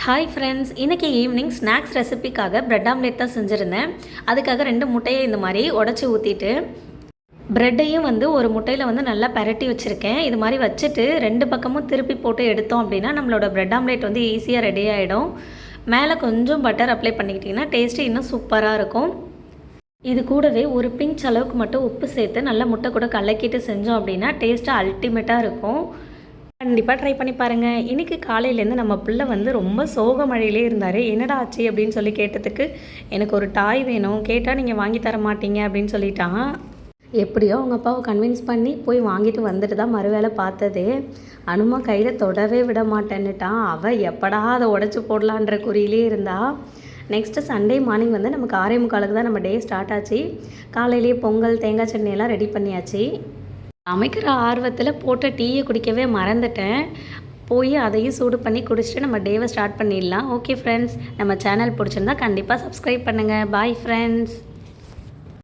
Hi friends, இன்றைக்கி evening snacks ரெசிபிக்காக bread omelette தான் செஞ்சுருந்தேன். அதுக்காக 2 முட்டையை இந்த மாதிரி உடச்சி ஊற்றிட்டு ப்ரெட்டையும் ஒரு முட்டையில் நல்லா பரட்டி வச்சுருக்கேன். இது மாதிரி வச்சுட்டு 2 பக்கமும் திருப்பி போட்டு எடுத்தோம் அப்படின்னா நம்மளோட ப்ரெட் ஆம்லேட் ஈஸியாக ரெடி ஆகிடும். மேலே கொஞ்சம் பட்டர் அப்ளை பண்ணிக்கிட்டிங்கன்னா டேஸ்ட்டு இன்னும் சூப்பராக இருக்கும். இது கூடவே ஒரு பிஞ்ச் அளவுக்கு மட்டும் உப்பு சேர்த்து நல்லா முட்டை கூட கலக்கிட்டு செஞ்சோம் அப்படின்னா டேஸ்ட்டு அல்டிமேட்டாக இருக்கும். கண்டிப்பாக ட்ரை பண்ணி பாருங்கள். இன்றைக்கி காலையிலேருந்து நம்ம பிள்ளை ரொம்ப சோக மழையிலே இருந்தார். என்னடா ஆச்சு அப்படின்னு சொல்லி கேட்டதுக்கு, எனக்கு ஒரு டாய் வேணும், கேட்டால் நீங்கள் வாங்கி தர மாட்டீங்க அப்படின்னு சொல்லிட்டான். எப்படியோ அவங்க அப்பாவை கன்வின்ஸ் பண்ணி போய் வாங்கிட்டு வந்துட்டு தான் மறுவேளை பார்த்தது. அனுமா கையில் தொடவே விட மாட்டேன்னுட்டான். அவள் எப்படா அதை உடச்சி போடலான்ற குறியிலே இருந்தா. நெக்ஸ்ட்டு சண்டே மார்னிங் நமக்கு 6:45 தான் நம்ம டே ஸ்டார்ட் ஆச்சு. காலையிலேயே பொங்கல், தேங்காய் சட்னி எல்லாம் ரெடி பண்ணியாச்சு. சமைக்கிற ஆர்வத்தில் போட்ட டீயை குடிக்கவே மறந்துட்டேன். போய் அதையும் சூடு பண்ணி குடிச்சிட்டு நம்ம டேவை ஸ்டார்ட் பண்ணிடலாம். ஓகே ஃப்ரெண்ட்ஸ், நம்ம சேனல் பிடிச்சிருந்தா கண்டிப்பாக சப்ஸ்கிரைப் பண்ணுங்கள். Bye friends.